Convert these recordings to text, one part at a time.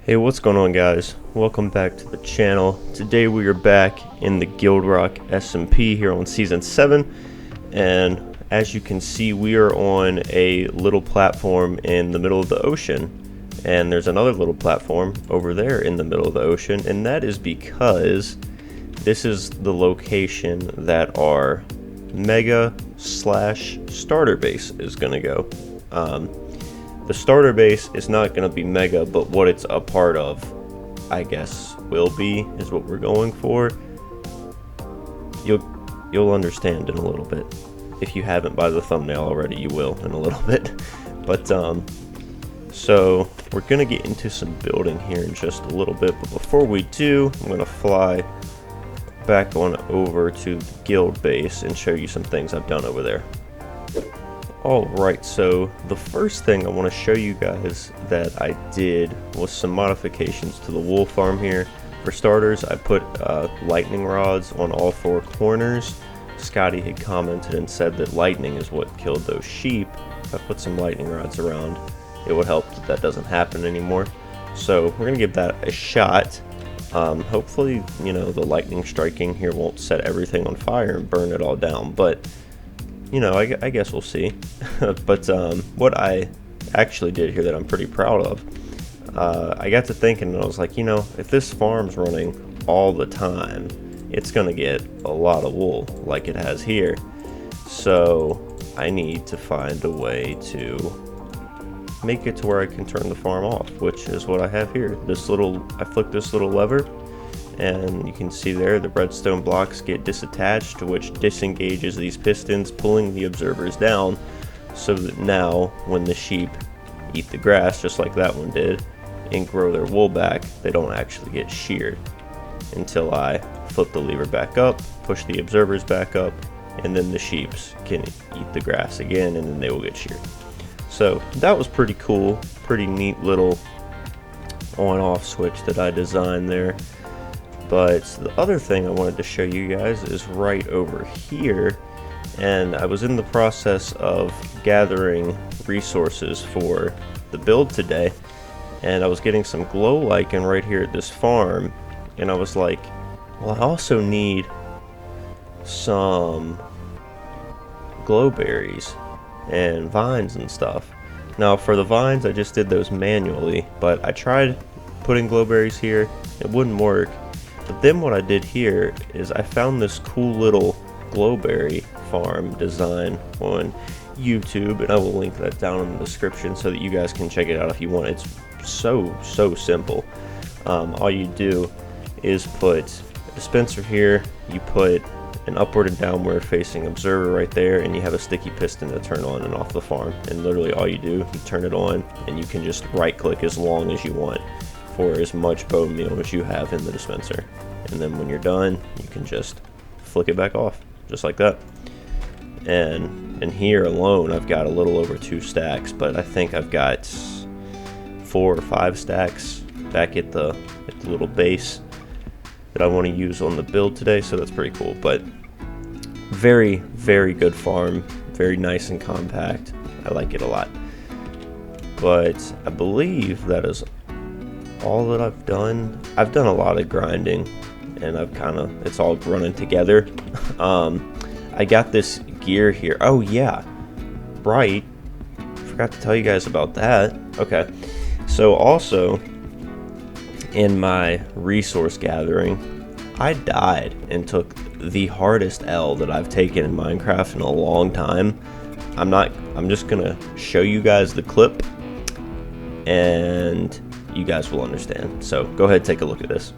Hey, what's going on, guys? Welcome back to the channel. Today we are back in the GuildRock SMP here on Season 7, and as you can see, we are on a little platform in the middle of the ocean, and there's another little platform over there in the middle of the ocean, and that is because this is the location that our mega/starter base is going to go. The starter base is not going to be mega, but what it's a part of, I guess, will be, is what we're going for. You'll understand in a little bit. If you haven't by the thumbnail already, you will in a little bit. But, so we're going to get into some building here in just a little bit. But before we do, I'm going to fly back on over to the guild base and show you some things I've done over there. Alright, so the first thing I want to show you guys that I did was some modifications to the wool farm here. For starters, I put lightning rods on all four corners. Scotty had commented and said that lightning is what killed those sheep. If I put some lightning rods around, it would help that doesn't happen anymore. So we're going to give that a shot. Hopefully, you know, the lightning striking here won't set everything on fire and burn it all down, but you know, I guess we'll see. But what I actually did here that I'm pretty proud of, I got to thinking and I was like, you know, if this farm's running all the time, it's going to get a lot of wool like it has here. So I need to find a way to make it to where I can turn the farm off, which is what I have here. I flick this little lever, and you can see there the redstone blocks get disattached, which disengages these pistons, pulling the observers down, so that now when the sheep eat the grass just like that one did and grow their wool back, they don't actually get sheared until I flip the lever back up, push the observers back up, and then the sheeps can eat the grass again, and then they will get sheared. So that was pretty cool, pretty neat little on-off switch that I designed there. But the other thing I wanted to show you guys is right over here, and I was in the process of gathering resources for the build today, and I was getting some glow lichen right here at this farm, and I was like, well, I also need some glowberries and vines and stuff. Now for the vines, I just did those manually, but I tried putting glowberries here, it wouldn't work. But then what I did here is I found this cool little glowberry farm design on YouTube, and I will link that down in the description so that you guys can check it out if you want. It's so simple. All you do is put a dispenser here, you put an upward and downward facing observer right there, and you have a sticky piston to turn on and off the farm. And literally all you do, you turn it on, and you can just right click as long as you want for as much bone meal as you have in the dispenser, and then when you're done, you can just flick it back off just like that. And here alone I've got a little over 2 stacks, but I think I've got 4 or 5 stacks back at the little base that I want to use on the build today, so that's pretty cool. But very good farm, very nice and compact. I like it a lot. But I believe that is all that I've done. I've done a lot of grinding, and it's all running together. I got this gear here. Oh yeah, right, forgot to tell you guys about that. Okay, so also in my resource gathering, I died and took the hardest L that I've taken in Minecraft in a long time. I'm just gonna show you guys the clip, and you guys will understand. So go ahead, take a look at this.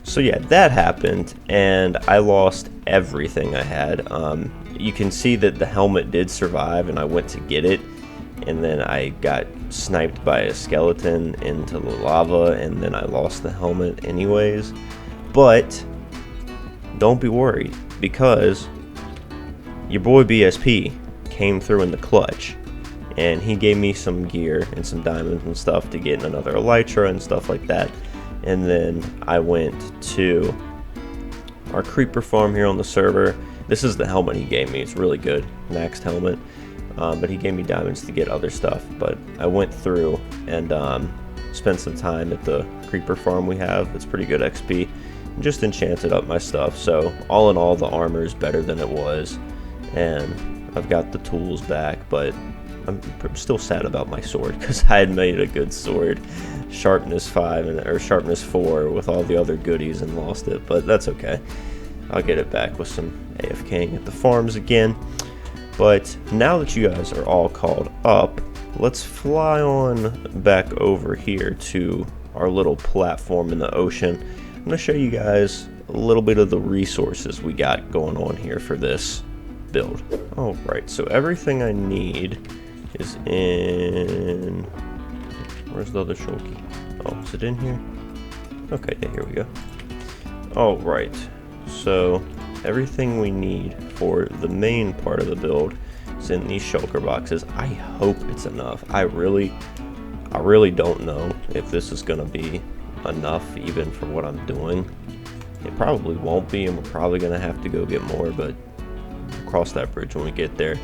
So yeah, that happened, and I lost everything I had. You can see that the helmet did survive, and I went to get it, and then I got sniped by a skeleton into the lava, and then I lost the helmet anyways. But don't be worried, because your boy BSP came through in the clutch, and he gave me some gear and some diamonds and stuff to get another elytra and stuff like that. And then I went to our creeper farm here on the server. This is the helmet he gave me. It's really good, maxed helmet. But he gave me diamonds to get other stuff. But I went through and spent some time at the creeper farm we have. It's pretty good XP. And just enchanted up my stuff. So all in all, the armor is better than it was. And I've got the tools back, but I'm still sad about my sword because I had made a good sword, sharpness 5 or sharpness 4 with all the other goodies, and lost it. But that's okay. I'll get it back with some AFKing at the farms again. But now that you guys are all called up, let's fly on back over here to our little platform in the ocean. I'm going to show you guys a little bit of the resources we got going on here for this build. Alright, so everything I need is in... Where's the other shulky? Oh, is it in here? Okay, yeah, here we go. Alright, so everything we need for the main part of the build is in these shulker boxes. I hope it's enough. I really don't know if this is going to be enough even for what I'm doing. It probably won't be, and we're probably going to have to go get more, but we'll cross that bridge when we get there.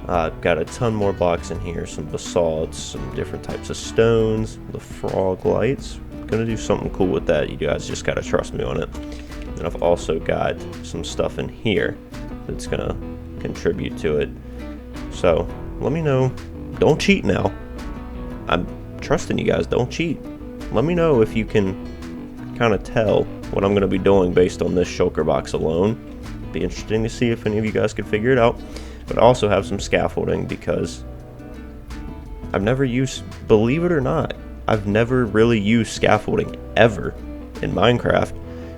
I've got a ton more blocks in here, some basalts, some different types of stones, the frog lights. Gonna do something cool with that. You guys just gotta trust me on it. And I've also got some stuff in here that's gonna contribute to it. So let me know. Don't cheat now. I'm trusting you guys. Don't cheat. Let me know if you can kind of tell what I'm gonna be doing based on this shulker box alone. Be interesting to see if any of you guys can figure it out. But I also have some scaffolding because I've never used, believe it or not, I've never really used scaffolding ever in Minecraft.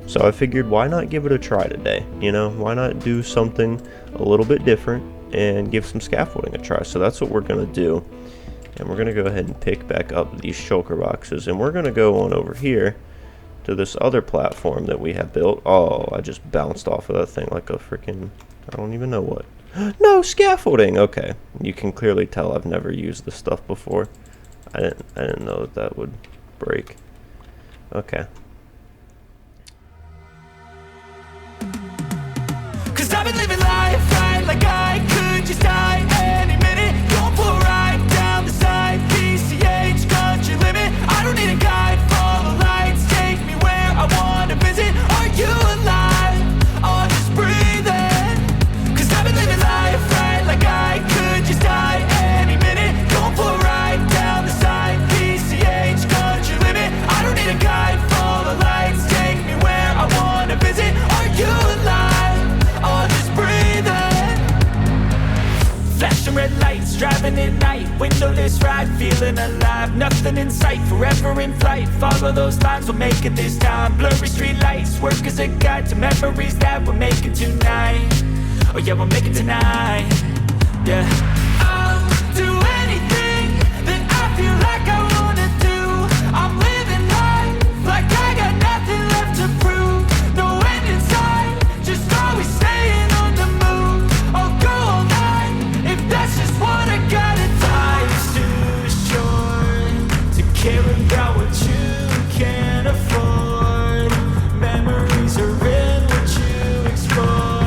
So I figured, why not give it a try today? You know, why not do something a little bit different and give some scaffolding a try? So that's what we're going to do. And we're going to go ahead and pick back up these shulker boxes. And we're going to go on over here to this other platform that we have built. Oh, I just bounced off of that thing like a freaking, I don't even know what. No, scaffolding! Okay, you can clearly tell I've never used this stuff before. I didn't know that would break. Okay. 'Cause I've been living life right like I could just die any minute. Don't pull right down the side, PCH country limit. I don't need a guide, follow lights, take me where I wanna visit. Are you alive? Or just breathing? 'Cause I've been living life right like I could just die any minute. Don't pull right down the side, PCH country limit. I don't need a guide, follow lights, take me where I wanna visit. Are you alive? Or just breathing? Flashing red lights, driving at night, windowless ride, feeling alive. Nothing in sight, forever in flight. Follow those lines, we'll make it this time. Blurry street lights, work as a guide to memories that we're making tonight. Oh yeah, we'll make it tonight. Yeah. I'll do anything that I feel like I wanna do. I'm living life like I got nothing left to prove. No end in sight, just always staying on the move. I'll go all night if that's just what I gotta do. Life's too short to care about what you can't afford. Memories are in what you explore.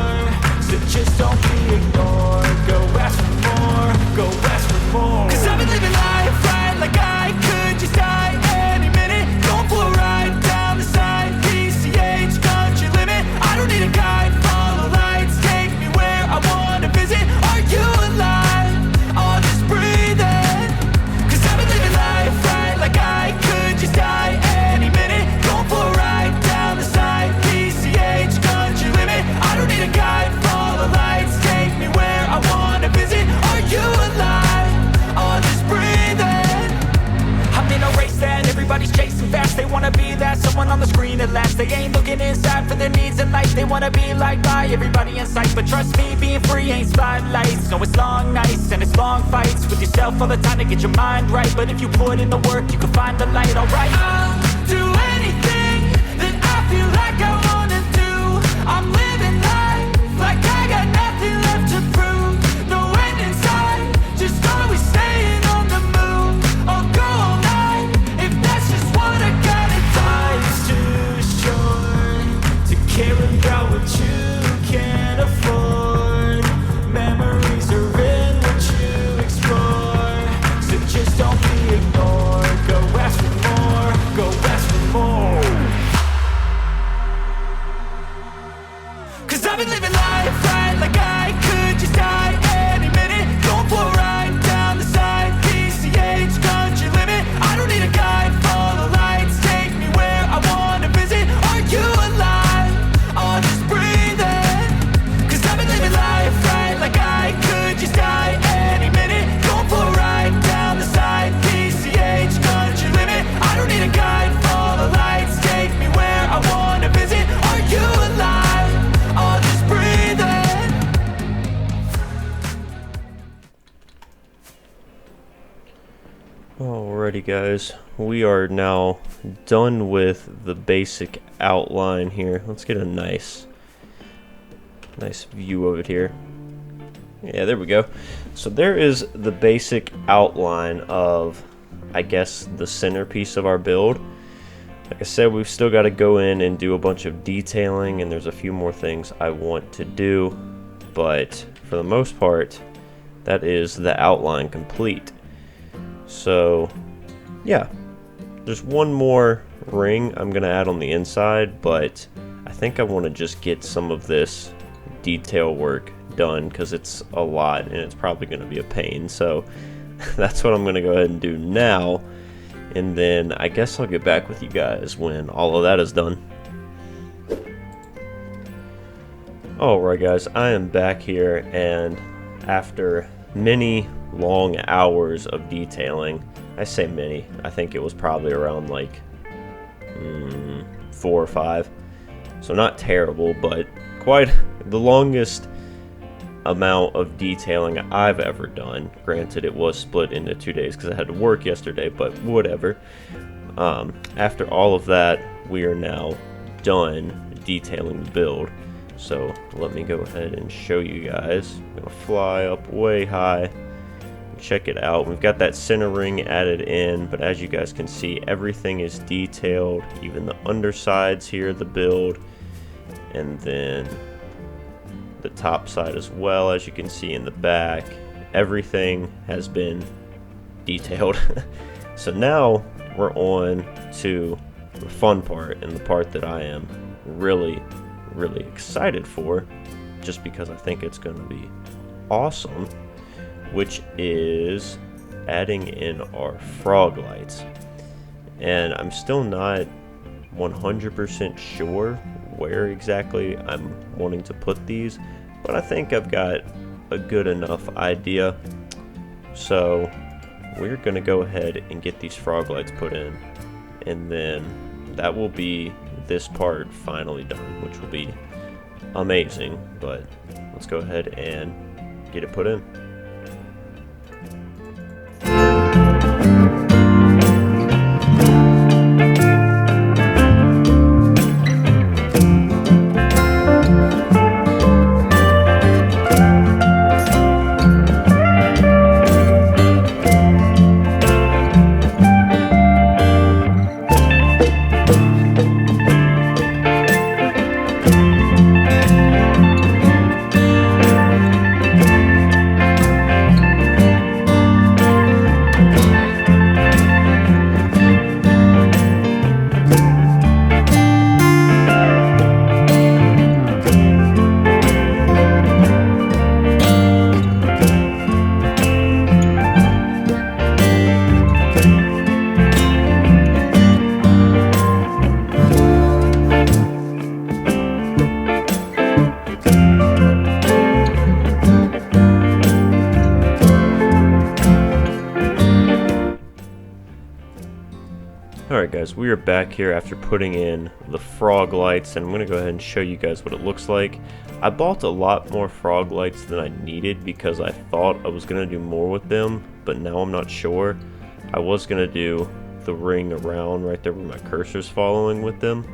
So just don't be ignored. Go ask for more. Go ask for more. 'Cause I've been living life right like I could just die any minute. Don't pull right down the side, PCH country limit. I don't need a guide, follow lights, take me where I wanna visit. Are you alive? Or just breathing? 'Cause I've been living life right like I could just die any minute. Don't pull right down the side, PCH country limit. I don't need a guide, follow lights, take me where I wanna visit. Are you alive? Or just breathing? I'm in a race that everybody's chasing fast. They wanna be that someone on the screen at last. They ain't looking inside for their needs in life. They wanna be liked by everybody in sight. But trust me, being free ain't spotlights. No, it's long nights and it's long fights with yourself all the time to get your mind right. But if you put in the work, you can find the light, alright? I'll do anything that I feel like I wanna do. I'm living life like I got nothing left to 'Cause I've been living life right like I could just die any minute. Going for a ride down the side, PCH country limit. I don't need a guide, follow lights, take me where I wanna visit. Are you alive? Or just breathing? 'Cause I've been living life right like I could just die any minute. Going for a ride down the side, PCH country limit. I don't need a guide, follow lights, take me where I wanna visit. Are you alive? Or just breathing? Alrighty guys, we are now done with the basic outline here. Let's get a nice view of it here. Yeah, there we go. So there is the basic outline of, I guess, the centerpiece of our build. Like I said, we've still got to go in and do a bunch of detailing, and there's a few more things I want to do, but for the most part, that is the outline complete. So yeah, there's one more ring I'm gonna add on the inside, but I think I want to just get some of this detail work done because it's a lot and it's probably going to be a pain. So that's what I'm going to go ahead and do now, and then I guess I'll get back with you guys when all of that is done. Alright guys, I am back here, and after many long hours of detailing, I say many, I think it was probably around like 4 or 5, so not terrible, but quite the longest amount of detailing I've ever done. Granted, it was split into 2 days because I had to work yesterday, but whatever. After all of that, we are now done detailing the build. So let me go ahead and show you guys. I'm gonna fly up way high. Check it out. We've got that center ring added in, but as you guys can see, everything is detailed, even the undersides here of the build, and then the top side as well. As you can see in the back, everything has been detailed. So now we're on to the fun part, and the part that I am really excited for, just because I think it's going to be awesome, which is adding in our frog lights. And I'm still not 100% sure where exactly I'm wanting to put these, but I think I've got a good enough idea. So we're gonna go ahead and get these frog lights put in, and then that will be this part finally done, which will be amazing. But let's go ahead and get it put in. Alright guys, we are back here after putting in the frog lights, and I'm going to go ahead and show you guys what it looks like. I bought a lot more frog lights than I needed because I thought I was going to do more with them, but now I'm not sure. I was going to do the ring around right there where my cursor's following with them,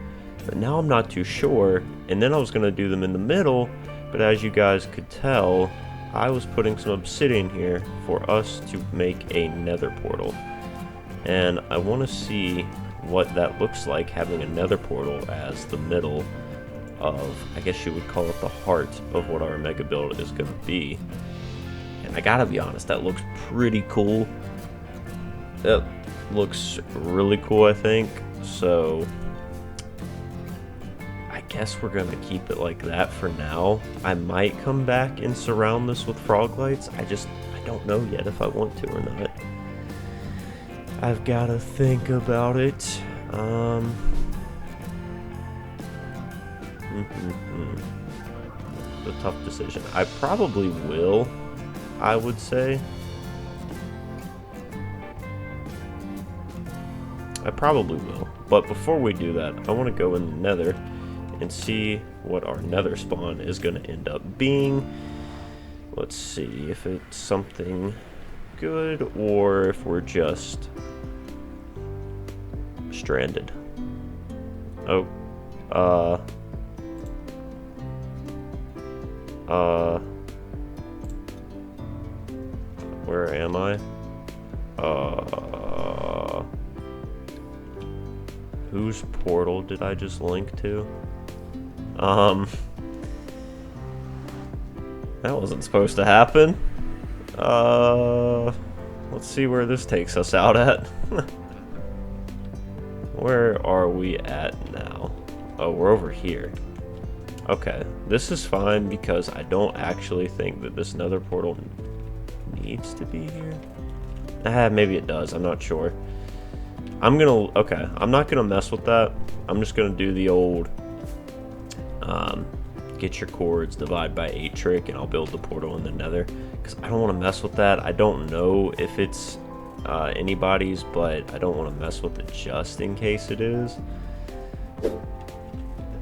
but now I'm not too sure. And then I was going to do them in the middle, but as you guys could tell, I was putting some obsidian here for us to make a nether portal. And I want to see what that looks like, having a nether portal as the middle of, I guess you would call it the heart of what our mega build is going to be. And I gotta be honest, that looks pretty cool. That looks really cool, I think. So I guess we're gonna keep it like that for now. I might come back and surround this with frog lights. I don't know yet if I want to or not. I've gotta think about it. The tough decision. I probably will, I would say. I probably will. But before we do that, I want to go in the Nether and see what our Nether spawn is going to end up being. Let's see if it's something good or if we're just stranded. Oh, where am I? Whose portal did I just link to? That wasn't supposed to happen. Let's see where this takes us out at. Where are we at now? Oh, we're over here. Okay, this is fine because I don't actually think that this Nether portal needs to be here. Maybe it does, I'm not sure. Okay, I'm not gonna mess with that. I'm just gonna do the old get your cords, divide by 8 trick, and I'll build the portal in the Nether, because I don't want to mess with that. I don't know if it's anybody's, but I don't want to mess with it just in case it is.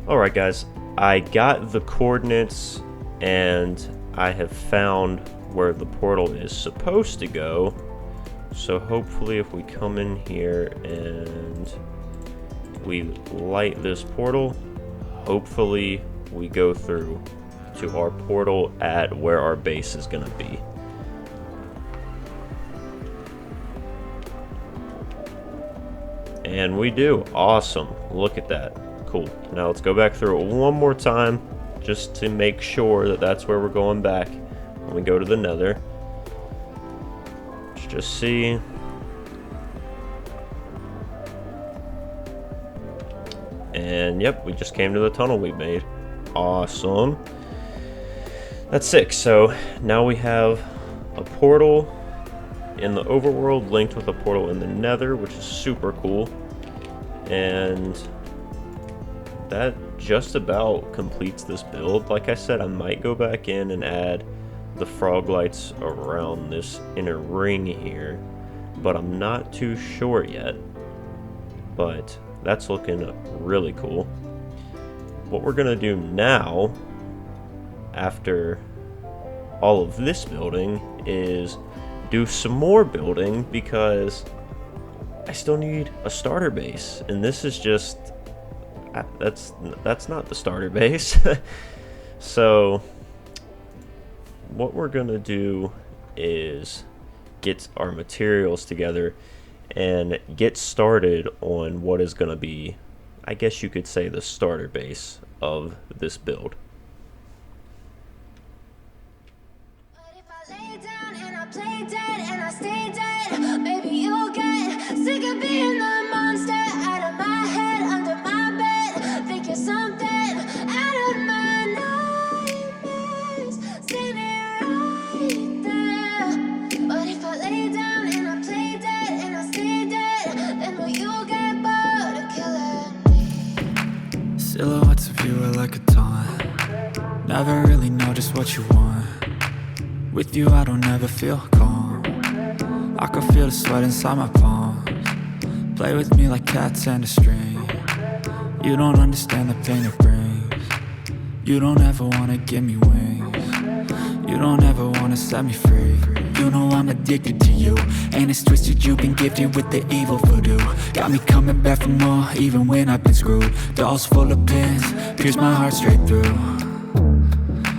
Alright guys, I got the coordinates and I have found where the portal is supposed to go. So hopefully if we come in here and we light this portal, hopefully we go through to our portal at where our base is going to be. And we do. Awesome. Look at that. Cool. Now let's go back through it one more time just to make sure that that's where we're going back when we go to the Nether. Let's just see. And yep, we just came to the tunnel we made. Awesome. That's 6. So now we have a portal in the overworld linked with a portal in the Nether, which is super cool. And that just about completes this build. Like I said, I might go back in and add the frog lights around this inner ring here, but I'm not too sure yet. But that's looking really cool. What we're gonna do now, after all of this building, is do some more building, because I still need a starter base, and this is just that's not the starter base. So what we're gonna do is get our materials together and get started on what is gonna be, I guess you could say, the starter base of this build. But if I lay down and I play dead and I stay dead, maybe you'll get sick of being the monster out of my head, under my bed. Think you're something out of my nightmares, standing right there. But if I lay down and I play dead and I stay dead, then will you get bored of killing me? Silhouettes of you are like a taunt. Never really know just what you want. With you I don't ever feel calm. I can feel the sweat inside my palms. Play with me like cats and a string. You don't understand the pain it brings. You don't ever wanna give me wings. You don't ever wanna set me free. You know I'm addicted to you, and it's twisted, you've been gifted with the evil voodoo. Got me coming back for more, even when I've been screwed. Dolls full of pins, pierce my heart straight through.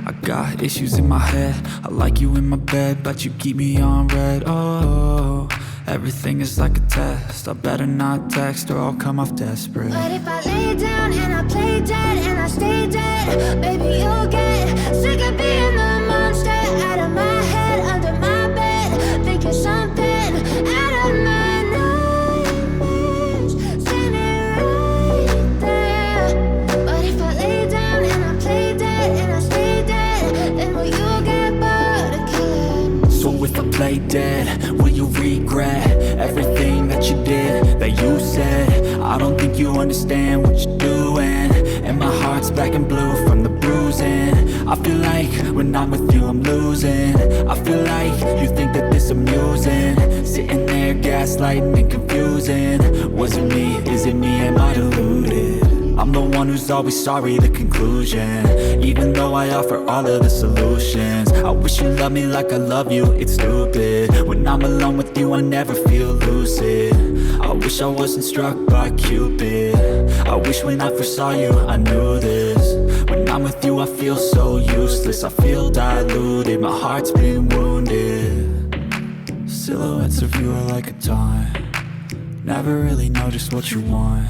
I got issues in my head, I like you in my bed, but you keep me on red. Oh, everything is like a test, I better not text or I'll come off desperate. But if I lay down and I play dead and I stay dead, baby you'll get sick of being the monster out of my head, under my bed. Think you're something out of my nightmares, standing right there. But if I lay play dead? Will you regret everything that you did, that you said? I don't think you understand what you're doing, and my heart's black and blue from the bruising. I feel like when I'm with you I'm losing. I feel like you think that this amusing, sitting there gaslighting and confusing. Was it me? Is it me? Am I deluded? I'm the one who's always sorry, the conclusion, even though I offer all of the solutions. I wish you loved me like I love you, it's stupid. When I'm alone with you I never feel lucid. I wish I wasn't struck by Cupid. I wish when I first saw you I knew this. When I'm with you I feel so useless, I feel diluted, my heart's been wounded. Silhouettes of you are like a taunt, never really know just what you want.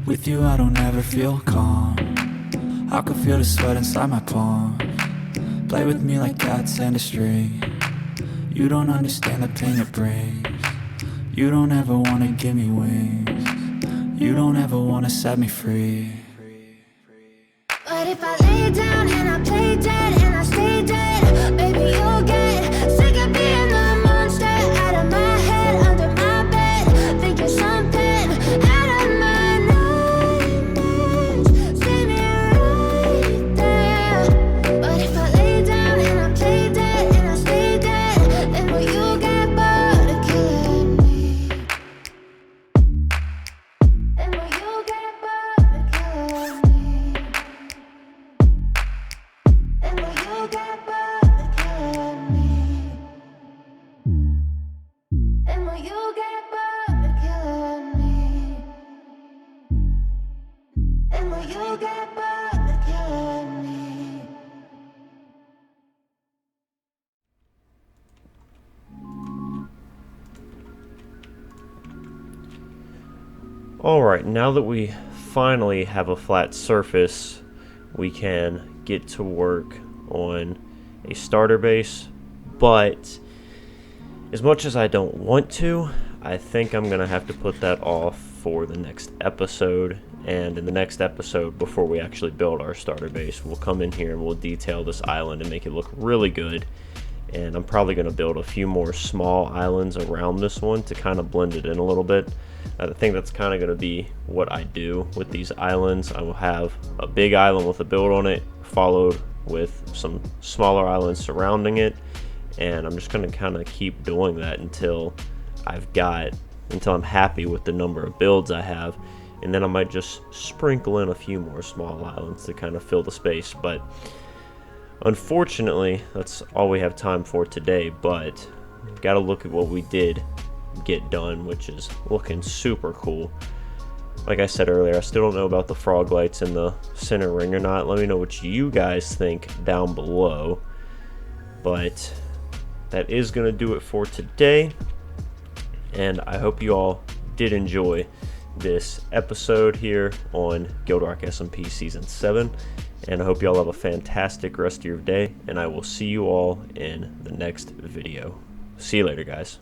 With you I don't ever feel calm, I can feel the sweat inside my palms. Play with me like cats and a string, you don't understand the pain it brings. You don't ever wanna give me wings, you don't ever wanna set me free. But if I lay down and I play dead and I stay dead, baby you'll get sick of being the monster out of my head, under my bed, thinking something out of my nightmares. See me right there. But if I lay down and I play dead and I stay dead, then will you get bored of killing me? Then will you get bored of killing me? And will you get bored of killing me? And will you get bored of killing me? And will you get bored of killing me? Alright, now that we finally have a flat surface, we can get to work on a starter base, but as much as I don't want to, I think I'm going to have to put that off for the next episode. And in the next episode, before we actually build our starter base, we'll come in here and we'll detail this island and make it look really good. And I'm probably going to build a few more small islands around this one to kind of blend it in a little bit. I think that's kind of going to be what I do with these islands. I will have a big island with a build on it, followed with some smaller islands surrounding it, and I'm just going to kind of keep doing that until I'm happy with the number of builds I have, and then I might just sprinkle in a few more small islands to kind of fill the space. But unfortunately, that's all we have time for today, but got to look at what we did get done, which is looking super cool. Like I said earlier, I still don't know about the frog lights in the center ring or not. Let me know what you guys think down below. But that is going to do it for today, and I hope you all did enjoy this episode here on GuildRock SMP Season 7, and I hope you all have a fantastic rest of your day, and I will see you all in the next video. See you later, guys.